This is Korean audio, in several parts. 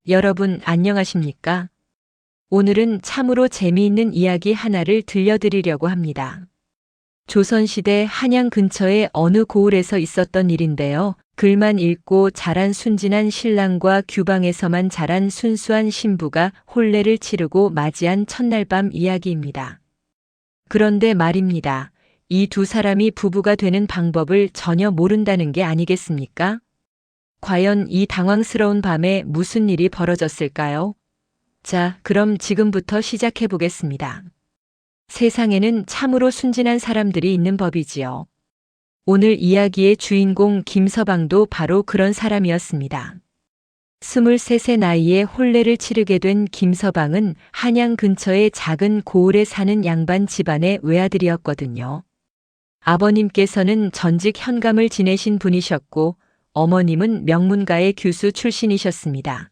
여러분 안녕하십니까? 오늘은 참으로 재미있는 이야기 하나를 들려드리려고 합니다. 조선시대 한양 근처의 어느 고을에서 있었던 일인데요. 글만 읽고 자란 순진한 신랑과 규방에서만 자란 순수한 신부가 혼례를 치르고 맞이한 첫날 밤 이야기입니다. 그런데 말입니다. 이 두 사람이 부부가 되는 방법을 전혀 모른다는 게 아니겠습니까? 과연 이 당황스러운 밤에 무슨 일이 벌어졌을까요? 자, 그럼 지금부터 시작해 보겠습니다. 세상에는 참으로 순진한 사람들이 있는 법이지요. 오늘 이야기의 주인공 김서방도 바로 그런 사람이었습니다. 23세 나이에 혼례를 치르게 된 김서방은 한양 근처의 작은 고을에 사는 양반 집안의 외아들이었거든요. 아버님께서는 전직 현감을 지내신 분이셨고 어머님은 명문가의 교수 출신이셨습니다.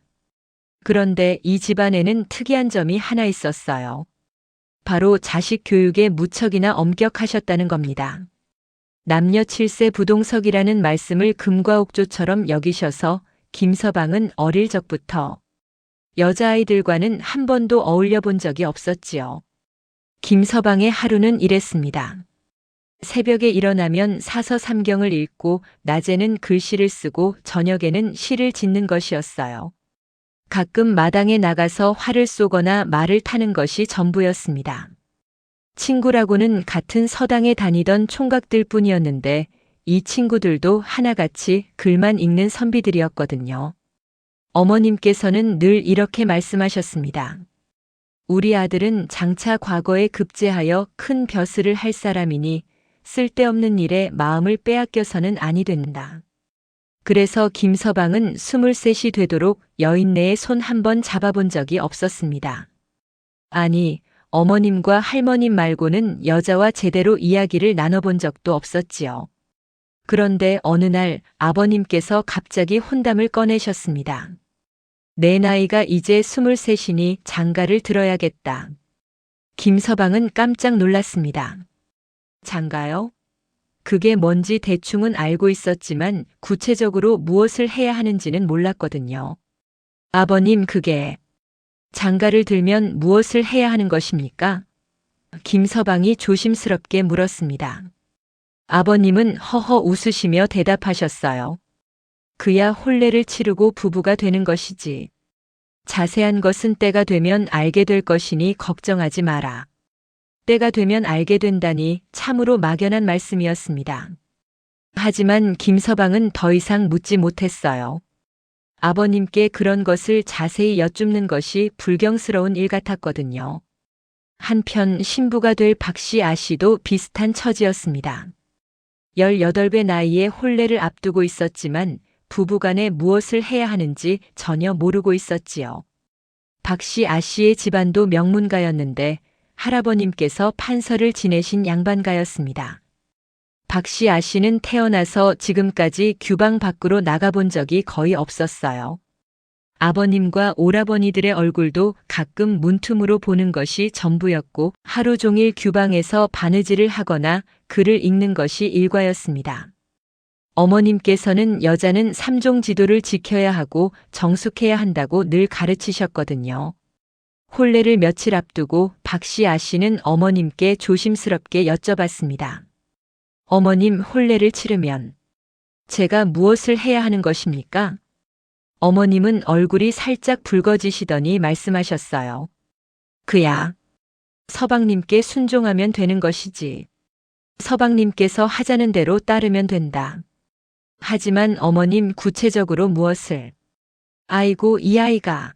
그런데 이 집안에는 특이한 점이 하나 있었어요. 바로 자식 교육에 무척이나 엄격하셨다는 겁니다. 남녀 7세 부동석이라는 말씀을 금과 옥조처럼 여기셔서 김서방은 어릴 적부터 여자아이들과는 한 번도 어울려 본 적이 없었지요. 김서방의 하루는 이랬습니다. 새벽에 일어나면 사서 삼경을 읽고 낮에는 글씨를 쓰고 저녁에는 시를 짓는 것이었어요. 가끔 마당에 나가서 활을 쏘거나 말을 타는 것이 전부였습니다. 친구라고는 같은 서당에 다니던 총각들 뿐이었는데 이 친구들도 하나같이 글만 읽는 선비들이었거든요. 어머님께서는 늘 이렇게 말씀하셨습니다. 우리 아들은 장차 과거에 급제하여 큰 벼슬을 할 사람이니 쓸데없는 일에 마음을 빼앗겨서는 아니 된다. 그래서 김서방은 23이 되도록 여인네의 손 한 번 잡아본 적이 없었습니다. 아니, 어머님과 할머님 말고는 여자와 제대로 이야기를 나눠본 적도 없었지요. 그런데 어느 날 아버님께서 갑자기 혼담을 꺼내셨습니다. 내 나이가 이제 23이니 장가를 들어야겠다. 김서방은 깜짝 놀랐습니다. 장가요? 그게 뭔지 대충은 알고 있었지만 구체적으로 무엇을 해야 하는지는 몰랐거든요. 아버님, 그게 장가를 들면 무엇을 해야 하는 것입니까? 김서방이 조심스럽게 물었습니다. 아버님은 허허 웃으시며 대답하셨어요. 그야 혼례를 치르고 부부가 되는 것이지. 자세한 것은 때가 되면 알게 될 것이니 걱정하지 마라. 때가 되면 알게 된다니 참으로 막연한 말씀이었습니다. 하지만 김서방은 더 이상 묻지 못했어요. 아버님께 그런 것을 자세히 여쭙는 것이 불경스러운 일 같았거든요. 한편 신부가 될 박씨 아씨도 비슷한 처지였습니다. 18배 나이에 혼례를 앞두고 있었지만 부부간에 무엇을 해야 하는지 전혀 모르고 있었지요. 박씨 아씨의 집안도 명문가였는데 할아버님께서 판서를 지내신 양반가였습니다. 박씨 아씨는 태어나서 지금까지 규방 밖으로 나가본 적이 거의 없었어요. 아버님과 오라버니들의 얼굴도 가끔 문틈으로 보는 것이 전부였고 하루 종일 규방에서 바느질을 하거나 글을 읽는 것이 일과였습니다. 어머님께서는 여자는 삼종지도를 지켜야 하고 정숙해야 한다고 늘 가르치셨거든요. 혼례를 며칠 앞두고 박씨 아씨는 어머님께 조심스럽게 여쭤봤습니다. 어머님, 혼례를 치르면 제가 무엇을 해야 하는 것입니까? 어머님은 얼굴이 살짝 붉어지시더니 말씀하셨어요. 그야 서방님께 순종하면 되는 것이지. 서방님께서 하자는 대로 따르면 된다. 하지만 어머님, 구체적으로 무엇을? 아이고, 이 아이가.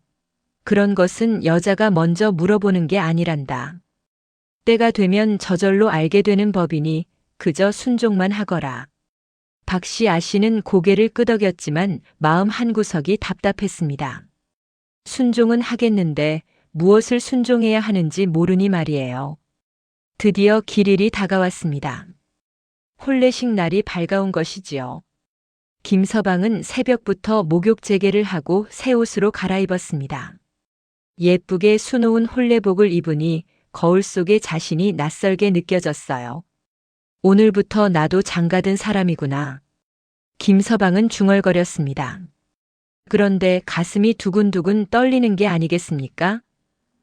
그런 것은 여자가 먼저 물어보는 게 아니란다. 때가 되면 저절로 알게 되는 법이니 그저 순종만 하거라. 박씨 아씨는 고개를 끄덕였지만 마음 한구석이 답답했습니다. 순종은 하겠는데 무엇을 순종해야 하는지 모르니 말이에요. 드디어 길일이 다가왔습니다. 혼례식 날이 밝아온 것이지요. 김서방은 새벽부터 목욕재개를 하고 새 옷으로 갈아입었습니다. 예쁘게 수놓은 혼례복을 입으니 거울 속에 자신이 낯설게 느껴졌어요. 오늘부터 나도 장가든 사람이구나. 김서방은 중얼거렸습니다. 그런데 가슴이 두근두근 떨리는 게 아니겠습니까?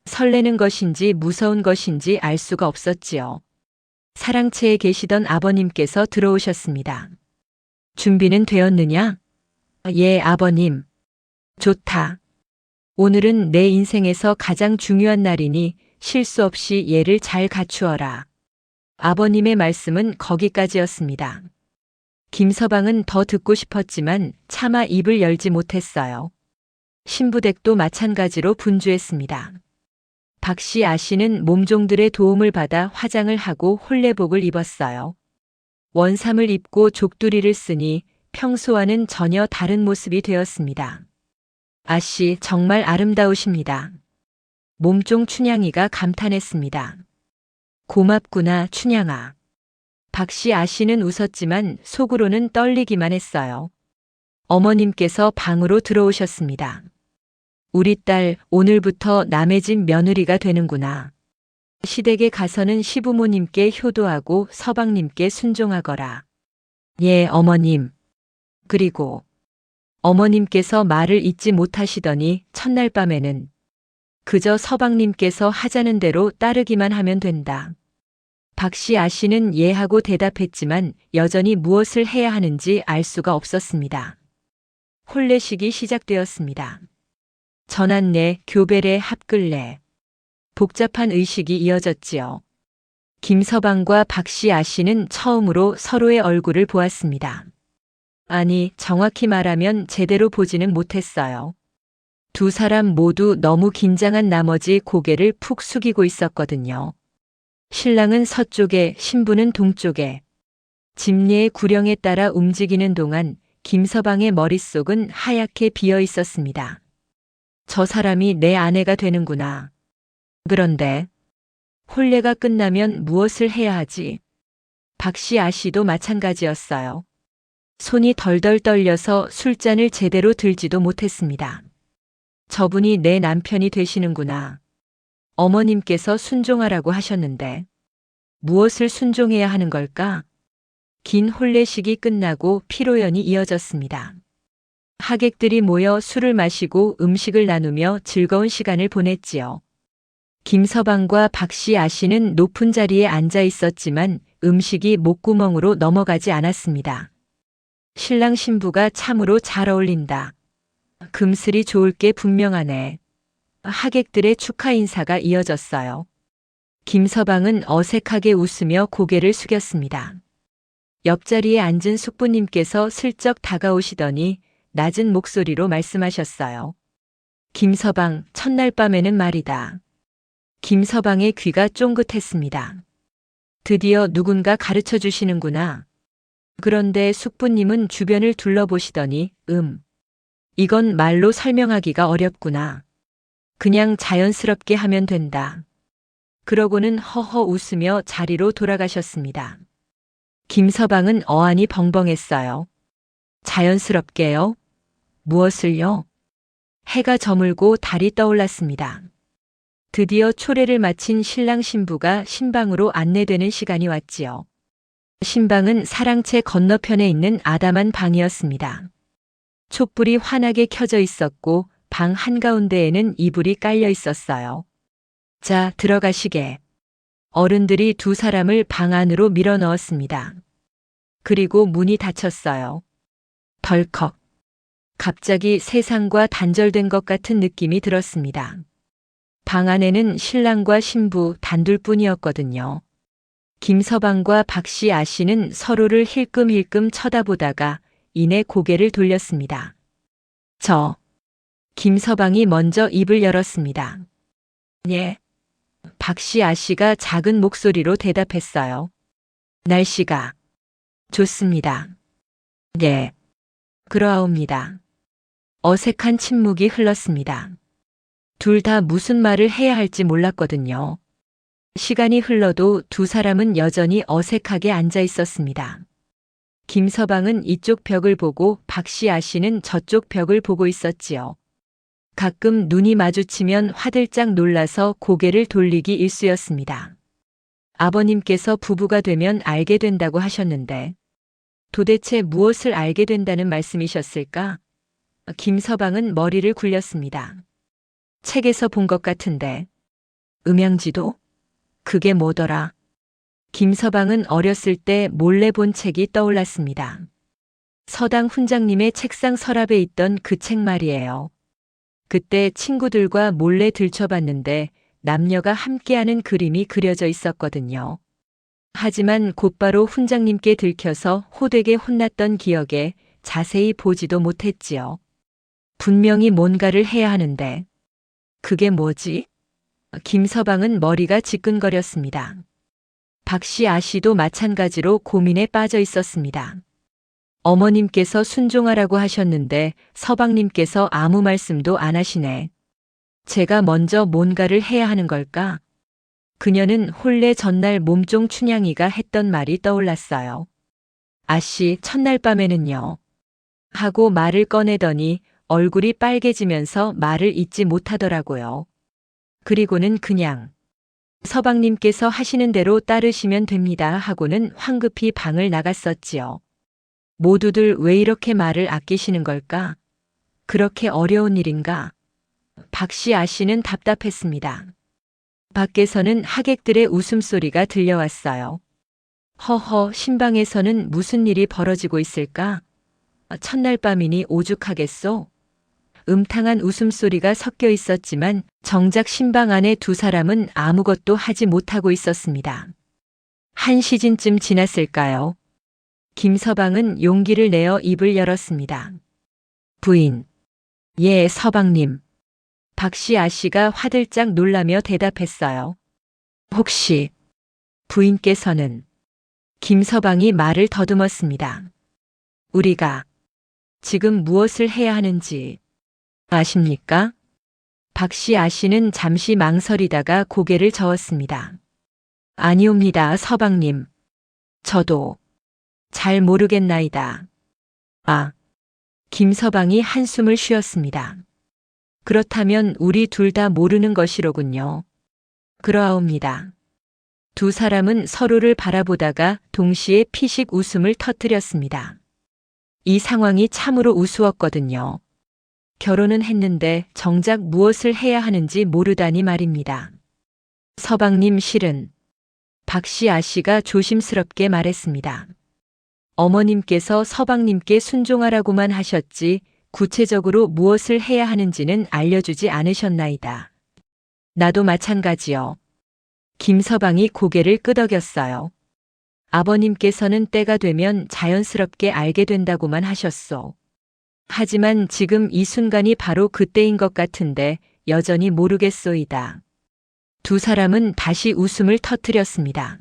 설레는 것인지 무서운 것인지 알 수가 없었지요. 사랑채에 계시던 아버님께서 들어오셨습니다. 준비는 되었느냐? 예, 아버님. 좋다. 오늘은 내 인생에서 가장 중요한 날이니 실수 없이 예를 잘 갖추어라. 아버님의 말씀은 거기까지였습니다. 김서방은 더 듣고 싶었지만 차마 입을 열지 못했어요. 신부댁도 마찬가지로 분주했습니다. 박씨 아씨는 몸종들의 도움을 받아 화장을 하고 혼례복을 입었어요. 원삼을 입고 족두리를 쓰니 평소와는 전혀 다른 모습이 되었습니다. 아씨 정말 아름다우십니다. 몸종 춘향이가 감탄했습니다. 고맙구나 춘향아. 박씨 아씨는 웃었지만 속으로는 떨리기만 했어요. 어머님께서 방으로 들어오셨습니다. 우리 딸 오늘부터 남의 집 며느리가 되는구나. 시댁에 가서는 시부모님께 효도하고 서방님께 순종하거라. 예, 어머님. 그리고 어머님께서 말을 잊지 못하시더니 첫날 밤에는 그저 서방님께서 하자는 대로 따르기만 하면 된다. 박씨 아씨는 예하고 대답했지만 여전히 무엇을 해야 하는지 알 수가 없었습니다. 혼례식이 시작되었습니다. 전안내, 교배례, 합글례. 복잡한 의식이 이어졌지요. 김서방과 박씨 아씨는 처음으로 서로의 얼굴을 보았습니다. 아니, 정확히 말하면 제대로 보지는 못했어요. 두 사람 모두 너무 긴장한 나머지 고개를 푹 숙이고 있었거든요. 신랑은 서쪽에, 신부는 동쪽에. 집례의 구령에 따라 움직이는 동안 김서방의 머릿속은 하얗게 비어 있었습니다. 저 사람이 내 아내가 되는구나. 그런데 혼례가 끝나면 무엇을 해야 하지? 박씨 아씨도 마찬가지였어요. 손이 덜덜 떨려서 술잔을 제대로 들지도 못했습니다. 저분이 내 남편이 되시는구나. 어머님께서 순종하라고 하셨는데 무엇을 순종해야 하는 걸까? 긴 혼례식이 끝나고 피로연이 이어졌습니다. 하객들이 모여 술을 마시고 음식을 나누며 즐거운 시간을 보냈지요. 김서방과 박씨 아씨는 높은 자리에 앉아 있었지만 음식이 목구멍으로 넘어가지 않았습니다. 신랑 신부가 참으로 잘 어울린다. 금슬이 좋을 게 분명하네. 하객들의 축하 인사가 이어졌어요. 김서방은 어색하게 웃으며 고개를 숙였습니다. 옆자리에 앉은 숙부님께서 슬쩍 다가오시더니 낮은 목소리로 말씀하셨어요. 김서방, 첫날 밤에는 말이다. 김서방의 귀가 쫑긋했습니다. 드디어 누군가 가르쳐 주시는구나. 그런데 숙부님은 주변을 둘러보시더니 이건 말로 설명하기가 어렵구나. 그냥 자연스럽게 하면 된다. 그러고는 허허 웃으며 자리로 돌아가셨습니다. 김서방은 어안이 벙벙했어요. 자연스럽게요? 무엇을요? 해가 저물고 달이 떠올랐습니다. 드디어 초례를 마친 신랑 신부가 신방으로 안내되는 시간이 왔지요. 신방은 사랑채 건너편에 있는 아담한 방이었습니다. 촛불이 환하게 켜져 있었고 방 한가운데에는 이불이 깔려 있었어요. 자, 들어가시게. 어른들이 두 사람을 방 안으로 밀어 넣었습니다. 그리고 문이 닫혔어요. 덜컥. 갑자기 세상과 단절된 것 같은 느낌이 들었습니다. 방 안에는 신랑과 신부 단둘뿐이었거든요. 김서방과 박씨 아씨는 서로를 힐끔힐끔 쳐다보다가 이내 고개를 돌렸습니다. 김서방이 먼저 입을 열었습니다. 예. 박씨 아씨가 작은 목소리로 대답했어요. 날씨가 좋습니다. 예. 그러하옵니다. 어색한 침묵이 흘렀습니다. 둘 다 무슨 말을 해야 할지 몰랐거든요. 시간이 흘러도 두 사람은 여전히 어색하게 앉아 있었습니다. 김서방은 이쪽 벽을 보고 박씨 아씨는 저쪽 벽을 보고 있었지요. 가끔 눈이 마주치면 화들짝 놀라서 고개를 돌리기 일쑤였습니다. 아버님께서 부부가 되면 알게 된다고 하셨는데 도대체 무엇을 알게 된다는 말씀이셨을까? 김서방은 머리를 굴렸습니다. 책에서 본 것 같은데. 음양지도? 그게 뭐더라? 김서방은 어렸을 때 몰래 본 책이 떠올랐습니다. 서당 훈장님의 책상 서랍에 있던 그 책 말이에요. 그때 친구들과 몰래 들춰봤는데 남녀가 함께하는 그림이 그려져 있었거든요. 하지만 곧바로 훈장님께 들켜서 호되게 혼났던 기억에 자세히 보지도 못했지요. 분명히 뭔가를 해야 하는데 그게 뭐지? 김서방은 머리가 지끈거렸습니다. 박씨 아씨도 마찬가지로 고민에 빠져 있었습니다. 어머님께서 순종하라고 하셨는데 서방님께서 아무 말씀도 안 하시네. 제가 먼저 뭔가를 해야 하는 걸까? 그녀는 혼례 전날 몸종 춘향이가 했던 말이 떠올랐어요. 아씨, 첫날 밤에는요. 하고 말을 꺼내더니 얼굴이 빨개지면서 말을 잇지 못하더라고요. 그리고는 그냥 서방님께서 하시는 대로 따르시면 됩니다 하고는 황급히 방을 나갔었지요. 모두들 왜 이렇게 말을 아끼시는 걸까? 그렇게 어려운 일인가? 박씨 아씨는 답답했습니다. 밖에서는 하객들의 웃음소리가 들려왔어요. 허허, 신방에서는 무슨 일이 벌어지고 있을까? 첫날 밤이니 오죽하겠소? 음탕한 웃음소리가 섞여 있었지만 정작 신방 안에 두 사람은 아무것도 하지 못하고 있었습니다. 한 시즌쯤 지났을까요? 김서방은 용기를 내어 입을 열었습니다. 부인. 예, 서방님. 박씨 아씨가 화들짝 놀라며 대답했어요. 혹시 부인께서는? 김서방이 말을 더듬었습니다. 우리가 지금 무엇을 해야 하는지 아십니까? 박씨 아씨는 잠시 망설이다가 고개를 저었습니다. 아니옵니다, 서방님. 저도 잘 모르겠나이다. 아, 김서방이 한숨을 쉬었습니다. 그렇다면 우리 둘 다 모르는 것이로군요. 그러하옵니다. 두 사람은 서로를 바라보다가 동시에 피식 웃음을 터뜨렸습니다. 이 상황이 참으로 우스웠거든요. 결혼은 했는데 정작 무엇을 해야 하는지 모르다니 말입니다. 서방님 실은 박씨 아씨가 조심스럽게 말했습니다. 어머님께서 서방님께 순종하라고만 하셨지 구체적으로 무엇을 해야 하는지는 알려주지 않으셨나이다. 나도 마찬가지요. 김서방이 고개를 끄덕였어요. 아버님께서는 때가 되면 자연스럽게 알게 된다고만 하셨소. 하지만 지금 이 순간이 바로 그때인 것 같은데 여전히 모르겠소이다. 두 사람은 다시 웃음을 터뜨렸습니다.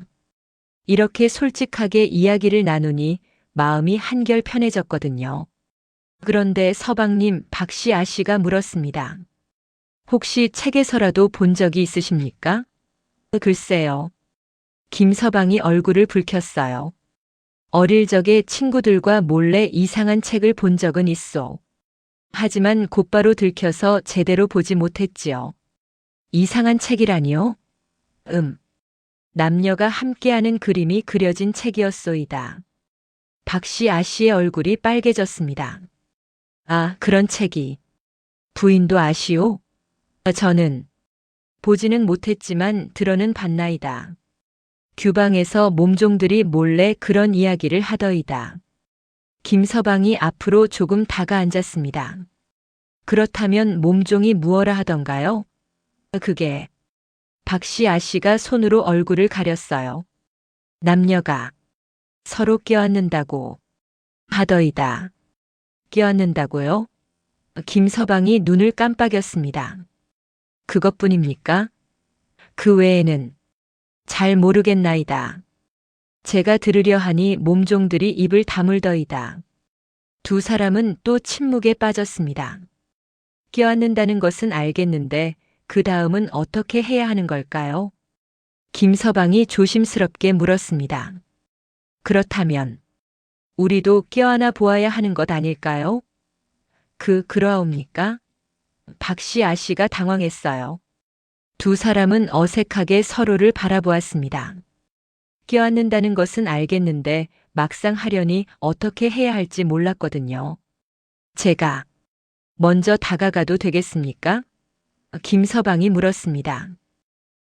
이렇게 솔직하게 이야기를 나누니 마음이 한결 편해졌거든요. 그런데 서방님, 박씨 아씨가 물었습니다. 혹시 책에서라도 본 적이 있으십니까? 글쎄요. 김서방이 얼굴을 붉혔어요. 어릴 적에 친구들과 몰래 이상한 책을 본 적은 있소. 하지만 곧바로 들켜서 제대로 보지 못했지요. 이상한 책이라니요? 남녀가 함께하는 그림이 그려진 책이었소이다. 박씨 아씨의 얼굴이 빨개졌습니다. 아, 그런 책이. 부인도 아시오? 저는 보지는 못했지만 들어는 봤나이다. 규방에서 몸종들이 몰래 그런 이야기를 하더이다. 김서방이 앞으로 조금 다가앉았습니다. 그렇다면 몸종이 무엇라 하던가요? 그게 박씨 아씨가 손으로 얼굴을 가렸어요. 남녀가 서로 껴안는다고 하더이다. 껴안는다고요? 김서방이 눈을 깜빡였습니다. 그것뿐입니까? 그 외에는 잘 모르겠나이다. 제가 들으려 하니 몸종들이 입을 다물더이다. 두 사람은 또 침묵에 빠졌습니다. 껴안는다는 것은 알겠는데 그 다음은 어떻게 해야 하는 걸까요? 김서방이 조심스럽게 물었습니다. 그렇다면 우리도 껴안아 보아야 하는 것 아닐까요? 그러하옵니까? 박씨 아씨가 당황했어요. 두 사람은 어색하게 서로를 바라보았습니다. 껴안는다는 것은 알겠는데 막상 하려니 어떻게 해야 할지 몰랐거든요. 제가 먼저 다가가도 되겠습니까? 김서방이 물었습니다.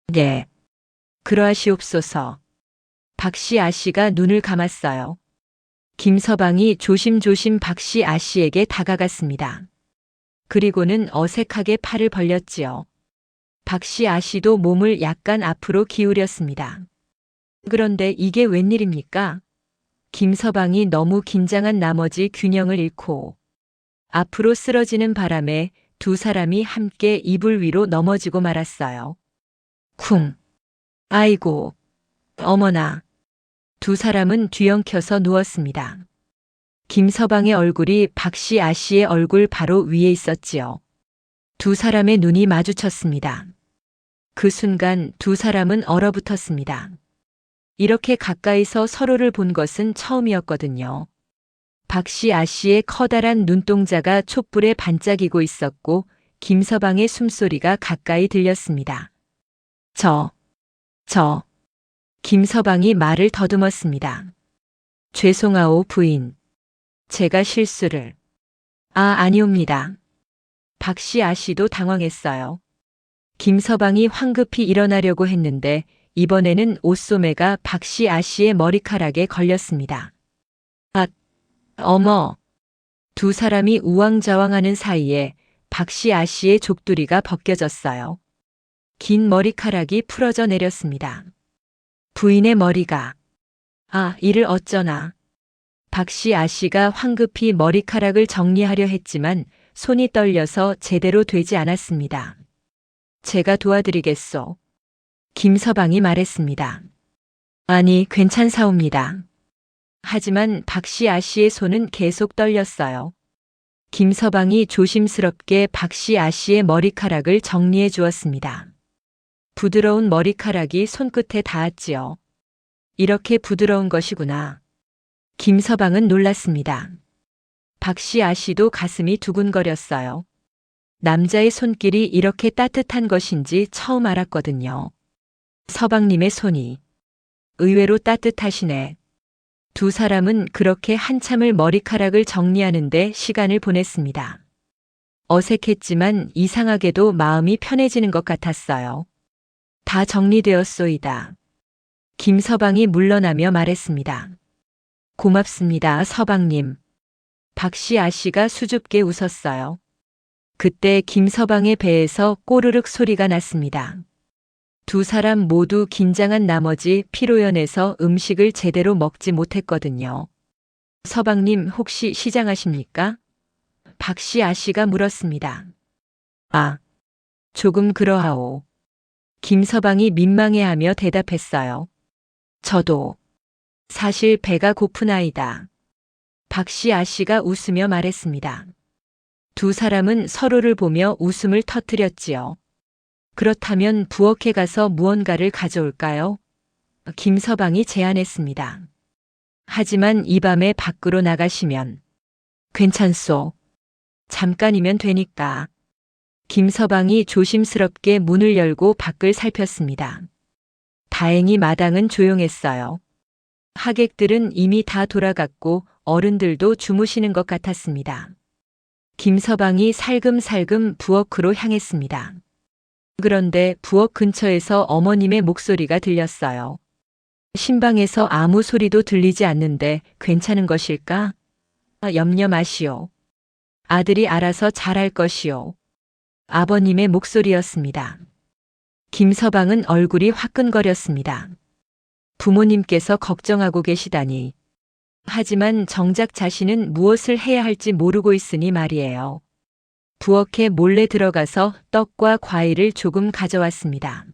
네. 그러하시옵소서. 박씨 아씨가 눈을 감았어요. 김서방이 조심조심 박씨 아씨에게 다가갔습니다. 그리고는 어색하게 팔을 벌렸지요. 박씨 아씨도 몸을 약간 앞으로 기울였습니다. 그런데 이게 웬일입니까? 김서방이 너무 긴장한 나머지 균형을 잃고 앞으로 쓰러지는 바람에 두 사람이 함께 이불 위로 넘어지고 말았어요. 쿵. 아이고. 어머나. 두 사람은 뒤엉켜서 누웠습니다. 김서방의 얼굴이 박씨 아씨의 얼굴 바로 위에 있었지요. 두 사람의 눈이 마주쳤습니다. 그 순간 두 사람은 얼어붙었습니다. 이렇게 가까이서 서로를 본 것은 처음이었거든요. 박씨 아씨의 커다란 눈동자가 촛불에 반짝이고 있었고 김서방의 숨소리가 가까이 들렸습니다. 저. 김서방이 말을 더듬었습니다. 죄송하오 부인. 제가 실수를. 아니옵니다. 박씨 아씨도 당황했어요. 김서방이 황급히 일어나려고 했는데 이번에는 옷소매가 박씨 아씨의 머리카락에 걸렸습니다. 어머. 두 사람이 우왕좌왕하는 사이에 박씨 아씨의 족두리가 벗겨졌어요. 긴 머리카락이 풀어져 내렸습니다. 부인의 머리가. 이를 어쩌나. 박씨 아씨가 황급히 머리카락을 정리하려 했지만 손이 떨려서 제대로 되지 않았습니다. 제가 도와드리겠소. 김서방이 말했습니다. 아니, 괜찮사옵니다. 하지만 박씨 아씨의 손은 계속 떨렸어요. 김서방이 조심스럽게 박씨 아씨의 머리카락을 정리해 주었습니다. 부드러운 머리카락이 손끝에 닿았지요. 이렇게 부드러운 것이구나. 김서방은 놀랐습니다. 박씨 아씨도 가슴이 두근거렸어요. 남자의 손길이 이렇게 따뜻한 것인지 처음 알았거든요. 서방님의 손이 의외로 따뜻하시네. 두 사람은 그렇게 한참을 머리카락을 정리하는데 시간을 보냈습니다. 어색했지만 이상하게도 마음이 편해지는 것 같았어요. 다 정리되었소이다. 김서방이 물러나며 말했습니다. 고맙습니다, 서방님. 박씨 아씨가 수줍게 웃었어요. 그때 김서방의 배에서 꼬르륵 소리가 났습니다. 두 사람 모두 긴장한 나머지 피로연해서 음식을 제대로 먹지 못했거든요. 서방님 혹시 시장하십니까? 박씨 아씨가 물었습니다. 조금 그러하오. 김서방이 민망해하며 대답했어요. 저도 사실 배가 고프나이다. 박씨 아씨가 웃으며 말했습니다. 두 사람은 서로를 보며 웃음을 터뜨렸지요. 그렇다면 부엌에 가서 무언가를 가져올까요? 김서방이 제안했습니다. 하지만 이 밤에 밖으로 나가시면. 괜찮소. 잠깐이면 되니까. 김서방이 조심스럽게 문을 열고 밖을 살폈습니다. 다행히 마당은 조용했어요. 하객들은 이미 다 돌아갔고 어른들도 주무시는 것 같았습니다. 김서방이 살금살금 부엌으로 향했습니다. 그런데 부엌 근처에서 어머님의 목소리가 들렸어요. 신방에서 아무 소리도 들리지 않는데 괜찮은 것일까? 염려 마시오. 아들이 알아서 잘할 것이오. 아버님의 목소리였습니다. 김서방은 얼굴이 화끈거렸습니다. 부모님께서 걱정하고 계시다니. 하지만 정작 자신은 무엇을 해야 할지 모르고 있으니 말이에요. 부엌에 몰래 들어가서 떡과 과일을 조금 가져왔습니다.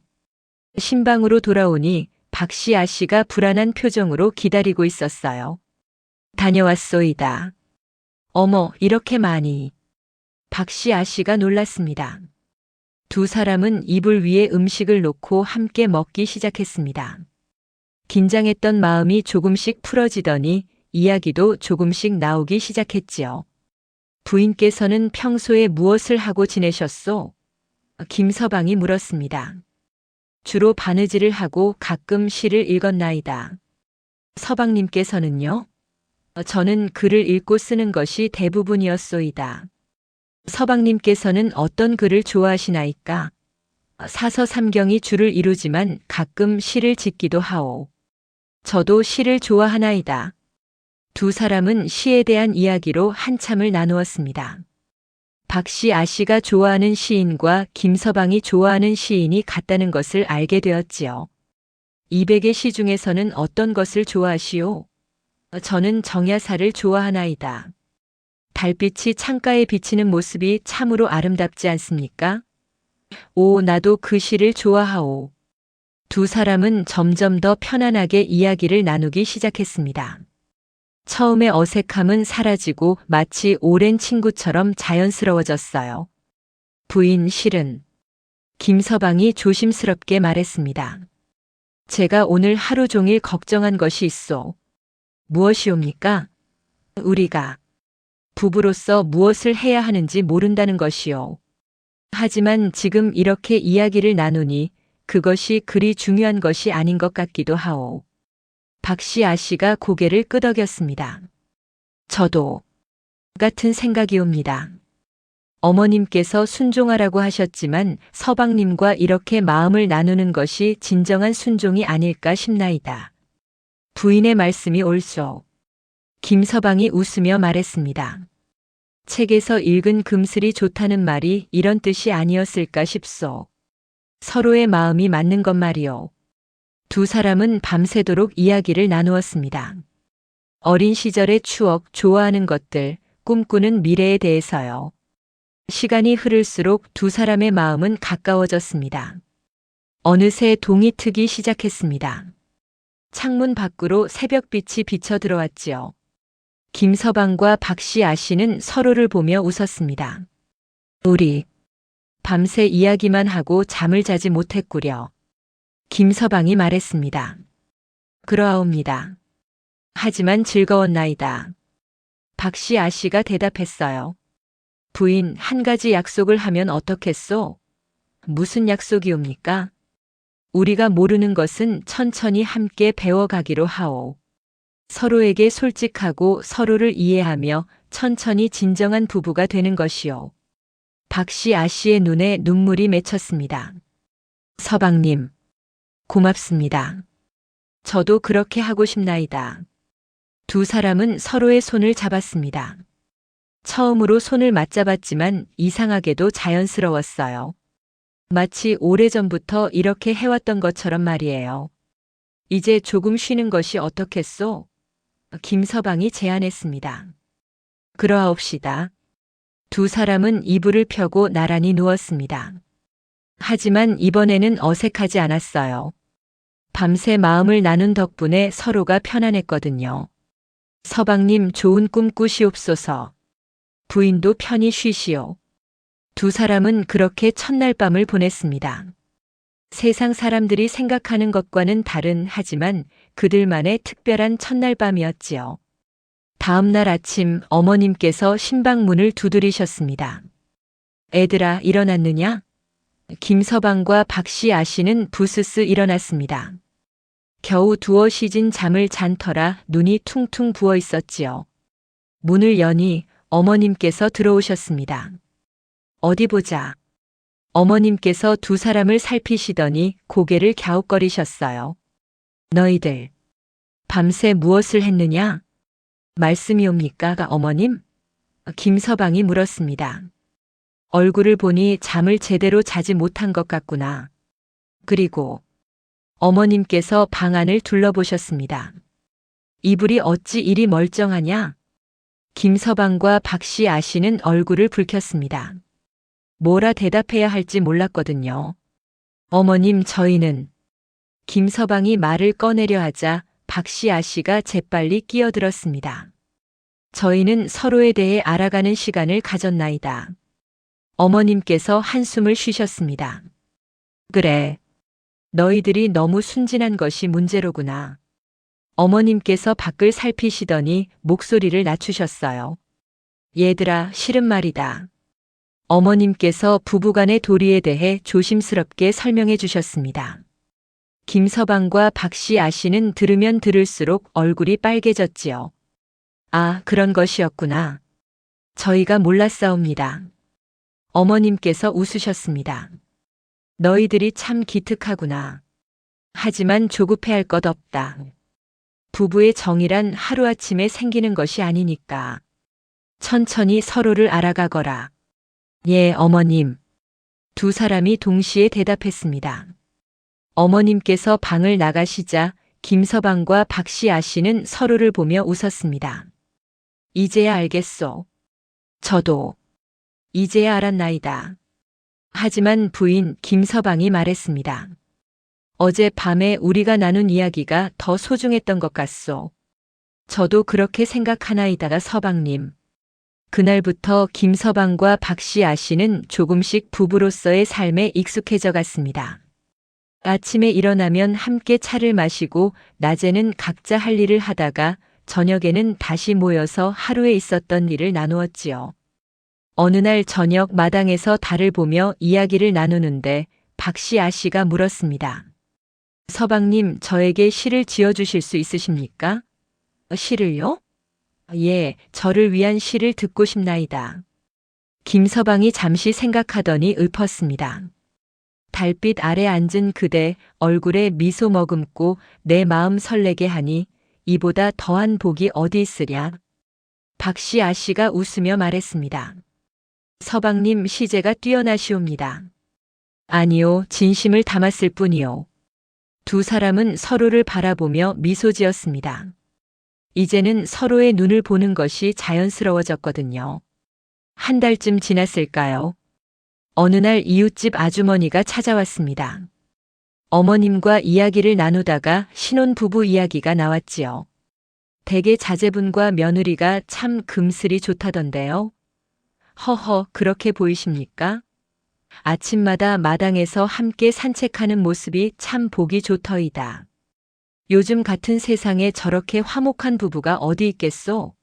신방으로 돌아오니 박씨 아씨가 불안한 표정으로 기다리고 있었어요. 다녀왔소이다. 어머, 이렇게 많이. 박씨 아씨가 놀랐습니다. 두 사람은 이불 위에 음식을 놓고 함께 먹기 시작했습니다. 긴장했던 마음이 조금씩 풀어지더니 이야기도 조금씩 나오기 시작했지요. 부인께서는 평소에 무엇을 하고 지내셨소? 김서방이 물었습니다. 주로 바느질을 하고 가끔 시를 읽었나이다. 서방님께서는요? 저는 글을 읽고 쓰는 것이 대부분이었소이다. 서방님께서는 어떤 글을 좋아하시나이까? 사서삼경이 주를 이루지만 가끔 시를 짓기도 하오. 저도 시를 좋아하나이다. 두 사람은 시에 대한 이야기로 한참을 나누었습니다. 박씨 아씨가 좋아하는 시인과 김서방이 좋아하는 시인이 같다는 것을 알게 되었지요. 200의 시 중에서는 어떤 것을 좋아하시오? 저는 정야사를 좋아하나이다. 달빛이 창가에 비치는 모습이 참으로 아름답지 않습니까? 오, 나도 그 시를 좋아하오. 두 사람은 점점 더 편안하게 이야기를 나누기 시작했습니다. 처음의 어색함은 사라지고 마치 오랜 친구처럼 자연스러워졌어요. 부인 실은 김서방이 조심스럽게 말했습니다. 제가 오늘 하루 종일 걱정한 것이 있어. 무엇이옵니까? 우리가 부부로서 무엇을 해야 하는지 모른다는 것이요. 하지만 지금 이렇게 이야기를 나누니 그것이 그리 중요한 것이 아닌 것 같기도 하오. 박씨 아씨가 고개를 끄덕였습니다. 저도 같은 생각이옵니다. 어머님께서 순종하라고 하셨지만 서방님과 이렇게 마음을 나누는 것이 진정한 순종이 아닐까 싶나이다. 부인의 말씀이 옳소. 김서방이 웃으며 말했습니다. 책에서 읽은 금슬이 좋다는 말이 이런 뜻이 아니었을까 싶소. 서로의 마음이 맞는 것 말이오. 두 사람은 밤새도록 이야기를 나누었습니다. 어린 시절의 추억, 좋아하는 것들, 꿈꾸는 미래에 대해서요. 시간이 흐를수록 두 사람의 마음은 가까워졌습니다. 어느새 동이 트기 시작했습니다. 창문 밖으로 새벽빛이 비쳐 들어왔지요. 김서방과 박씨 아씨는 서로를 보며 웃었습니다. 우리 밤새 이야기만 하고 잠을 자지 못했구려. 김서방이 말했습니다. 그러하옵니다. 하지만 즐거웠나이다. 박씨 아씨가 대답했어요. 부인, 한 가지 약속을 하면 어떻겠소? 무슨 약속이옵니까? 우리가 모르는 것은 천천히 함께 배워가기로 하오. 서로에게 솔직하고 서로를 이해하며 천천히 진정한 부부가 되는 것이요. 박씨 아씨의 눈에 눈물이 맺혔습니다. 서방님, 고맙습니다. 저도 그렇게 하고 싶나이다. 두 사람은 서로의 손을 잡았습니다. 처음으로 손을 맞잡았지만 이상하게도 자연스러웠어요. 마치 오래전부터 이렇게 해왔던 것처럼 말이에요. 이제 조금 쉬는 것이 어떻겠소? 김서방이 제안했습니다. 그러하옵시다. 두 사람은 이불을 펴고 나란히 누웠습니다. 하지만 이번에는 어색하지 않았어요. 밤새 마음을 나눈 덕분에 서로가 편안했거든요. 서방님, 좋은 꿈 꾸시옵소서. 부인도 편히 쉬시오. 두 사람은 그렇게 첫날 밤을 보냈습니다. 세상 사람들이 생각하는 것과는 다른 하지만 그들만의 특별한 첫날 밤이었지요. 다음 날 아침 어머님께서 신방문을 두드리셨습니다. 애들아, 일어났느냐? 김서방과 박씨 아씨는 부스스 일어났습니다. 겨우 두어 시진 잠을 잔 터라 눈이 퉁퉁 부어 있었지요. 문을 여니 어머님께서 들어오셨습니다. 어디 보자. 어머님께서 두 사람을 살피시더니 고개를 갸웃거리셨어요. 너희들 밤새 무엇을 했느냐? 말씀이옵니까, 어머님? 김서방이 물었습니다. 얼굴을 보니 잠을 제대로 자지 못한 것 같구나. 그리고 어머님께서 방 안을 둘러보셨습니다. 이불이 어찌 이리 멀쩡하냐? 김서방과 박씨 아씨는 얼굴을 붉혔습니다. 뭐라 대답해야 할지 몰랐거든요. 어머님, 저희는 김서방이 말을 꺼내려 하자 박씨 아씨가 재빨리 끼어들었습니다. 저희는 서로에 대해 알아가는 시간을 가졌나이다. 어머님께서 한숨을 쉬셨습니다. 그래. 너희들이 너무 순진한 것이 문제로구나. 어머님께서 밖을 살피시더니 목소리를 낮추셨어요. 얘들아, 실은 말이다. 어머님께서 부부간의 도리에 대해 조심스럽게 설명해 주셨습니다. 김서방과 박씨 아씨는 들으면 들을수록 얼굴이 빨개졌지요. 아, 그런 것이었구나. 저희가 몰랐사옵니다. 어머님께서 웃으셨습니다. 너희들이 참 기특하구나. 하지만 조급해할 것 없다. 부부의 정이란 하루아침에 생기는 것이 아니니까. 천천히 서로를 알아가거라. 예, 어머님. 두 사람이 동시에 대답했습니다. 어머님께서 방을 나가시자 김서방과 박씨 아씨는 서로를 보며 웃었습니다. 이제야 알겠소. 저도 이제야 알았나이다. 하지만 부인 김서방이 말했습니다. 어제 밤에 우리가 나눈 이야기가 더 소중했던 것 같소. 저도 그렇게 생각하나이다가 서방님. 그날부터 김서방과 박씨 아씨는 조금씩 부부로서의 삶에 익숙해져 갔습니다. 아침에 일어나면 함께 차를 마시고 낮에는 각자 할 일을 하다가 저녁에는 다시 모여서 하루에 있었던 일을 나누었지요. 어느 날 저녁 마당에서 달을 보며 이야기를 나누는데 박씨 아씨가 물었습니다. 서방님, 저에게 시를 지어주실 수 있으십니까? 시를요? 예, 저를 위한 시를 듣고 싶나이다. 김서방이 잠시 생각하더니 읊었습니다. 달빛 아래 앉은 그대 얼굴에 미소 머금고 내 마음 설레게 하니 이보다 더한 복이 어디 있으랴. 박씨 아씨가 웃으며 말했습니다. 서방님 시제가 뛰어나시옵니다. 아니요, 진심을 담았을 뿐이요. 두 사람은 서로를 바라보며 미소 지었습니다. 이제는 서로의 눈을 보는 것이 자연스러워졌거든요. 한 달쯤 지났을까요? 어느 날 이웃집 아주머니가 찾아왔습니다. 어머님과 이야기를 나누다가 신혼부부 이야기가 나왔지요. 댁의 자제분과 며느리가 참 금슬이 좋다던데요. 허허, 그렇게 보이십니까? 아침마다 마당에서 함께 산책하는 모습이 참 보기 좋더이다. 요즘 같은 세상에 저렇게 화목한 부부가 어디 있겠소?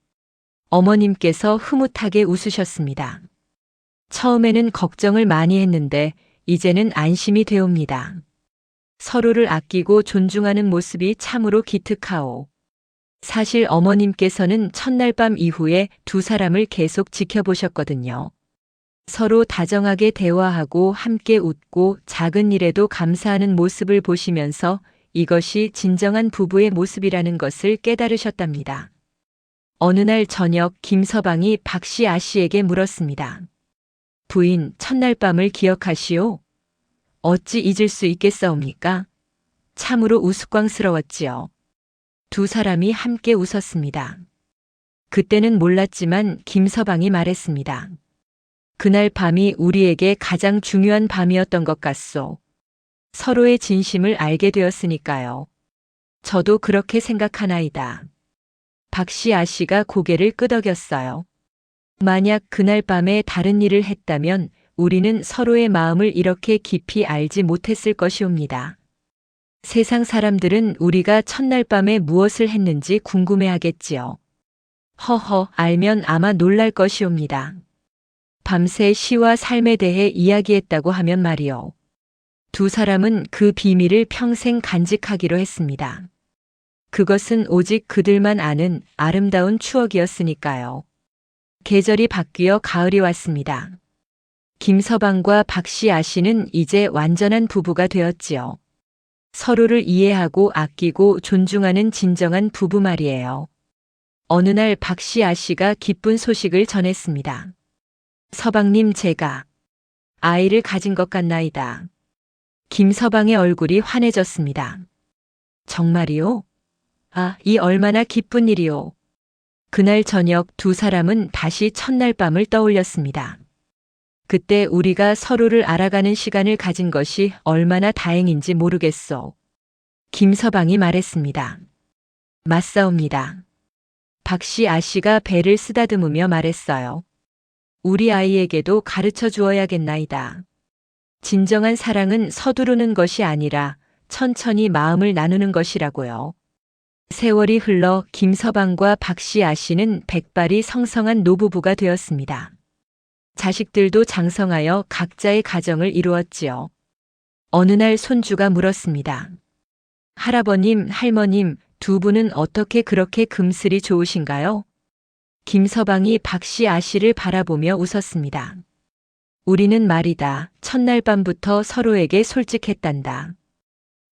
어머님께서 흐뭇하게 웃으셨습니다. 처음에는 걱정을 많이 했는데 이제는 안심이 되옵니다. 서로를 아끼고 존중하는 모습이 참으로 기특하오. 사실 어머님께서는 첫날 밤 이후에 두 사람을 계속 지켜보셨거든요. 서로 다정하게 대화하고 함께 웃고 작은 일에도 감사하는 모습을 보시면서 이것이 진정한 부부의 모습이라는 것을 깨달으셨답니다. 어느 날 저녁 김서방이 박씨 아씨에게 물었습니다. 부인, 첫날 밤을 기억하시오? 어찌 잊을 수 있겠사옵니까? 참으로 우스꽝스러웠지요. 두 사람이 함께 웃었습니다. 그때는 몰랐지만 김서방이 말했습니다. 그날 밤이 우리에게 가장 중요한 밤이었던 것 같소. 서로의 진심을 알게 되었으니까요. 저도 그렇게 생각하나이다. 박씨 아씨가 고개를 끄덕였어요. 만약 그날 밤에 다른 일을 했다면 우리는 서로의 마음을 이렇게 깊이 알지 못했을 것이옵니다. 세상 사람들은 우리가 첫날 밤에 무엇을 했는지 궁금해하겠지요. 허허, 알면 아마 놀랄 것이옵니다. 밤새 시와 삶에 대해 이야기했다고 하면 말이요. 두 사람은 그 비밀을 평생 간직하기로 했습니다. 그것은 오직 그들만 아는 아름다운 추억이었으니까요. 계절이 바뀌어 가을이 왔습니다. 김서방과 박씨 아씨는 이제 완전한 부부가 되었지요. 서로를 이해하고 아끼고 존중하는 진정한 부부 말이에요. 어느 날 박씨 아씨가 기쁜 소식을 전했습니다. 서방님, 제가 아이를 가진 것 같나이다. 김서방의 얼굴이 환해졌습니다. 정말이요? 아, 이 얼마나 기쁜 일이요. 그날 저녁 두 사람은 다시 첫날 밤을 떠올렸습니다. 그때 우리가 서로를 알아가는 시간을 가진 것이 얼마나 다행인지 모르겠소. 김서방이 말했습니다. 맞사옵니다. 박씨 아씨가 배를 쓰다듬으며 말했어요. 우리 아이에게도 가르쳐 주어야겠나이다. 진정한 사랑은 서두르는 것이 아니라 천천히 마음을 나누는 것이라고요. 세월이 흘러 김서방과 박씨 아씨는 백발이 성성한 노부부가 되었습니다. 자식들도 장성하여 각자의 가정을 이루었지요. 어느 날 손주가 물었습니다. 할아버님, 할머님, 두 분은 어떻게 그렇게 금슬이 좋으신가요? 김서방이 박씨 아씨를 바라보며 웃었습니다. 우리는 말이다. 첫날 밤부터 서로에게 솔직했단다.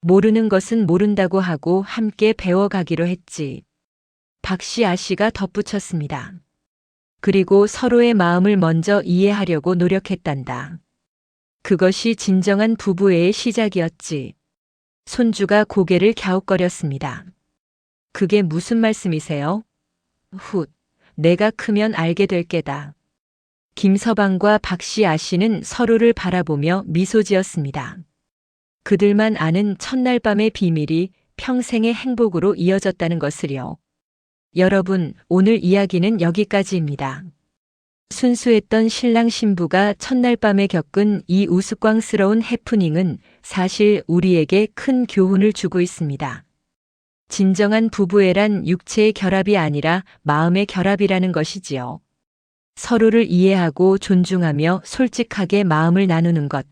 모르는 것은 모른다고 하고 함께 배워가기로 했지. 박씨 아씨가 덧붙였습니다. 그리고 서로의 마음을 먼저 이해하려고 노력했단다. 그것이 진정한 부부애의 시작이었지. 손주가 고개를 갸웃거렸습니다. 그게 무슨 말씀이세요? 훗, 내가 크면 알게 될 게다. 김서방과 박씨 아씨는 서로를 바라보며 미소 지었습니다. 그들만 아는 첫날 밤의 비밀이 평생의 행복으로 이어졌다는 것을요. 여러분, 오늘 이야기는 여기까지입니다. 순수했던 신랑 신부가 첫날 밤에 겪은 이 우스꽝스러운 해프닝은 사실 우리에게 큰 교훈을 주고 있습니다. 진정한 부부애란 육체의 결합이 아니라 마음의 결합이라는 것이지요. 서로를 이해하고 존중하며 솔직하게 마음을 나누는 것.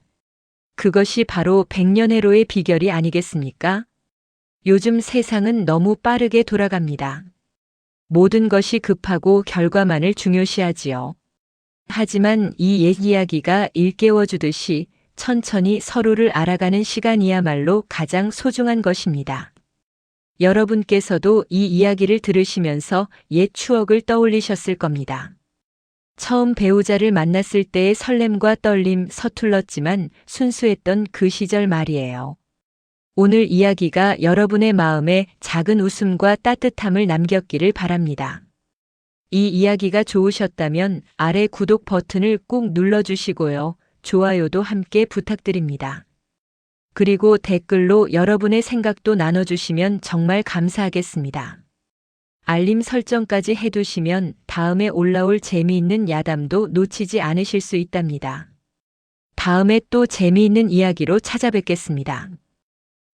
그것이 바로 백년해로의 비결이 아니겠습니까? 요즘 세상은 너무 빠르게 돌아갑니다. 모든 것이 급하고 결과만을 중요시하지요. 하지만 이 옛 이야기가 일깨워주듯이 천천히 서로를 알아가는 시간이야말로 가장 소중한 것입니다. 여러분께서도 이 이야기를 들으시면서 옛 추억을 떠올리셨을 겁니다. 처음 배우자를 만났을 때의 설렘과 떨림 서툴렀지만 순수했던 그 시절 말이에요. 오늘 이야기가 여러분의 마음에 작은 웃음과 따뜻함을 남겼기를 바랍니다. 이 이야기가 좋으셨다면 아래 구독 버튼을 꾹 눌러주시고요. 좋아요도 함께 부탁드립니다. 그리고 댓글로 여러분의 생각도 나눠주시면 정말 감사하겠습니다. 알림 설정까지 해두시면 다음에 올라올 재미있는 야담도 놓치지 않으실 수 있답니다. 다음에 또 재미있는 이야기로 찾아뵙겠습니다.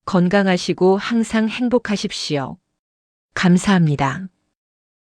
건강하시고 항상 행복하십시오. 감사합니다.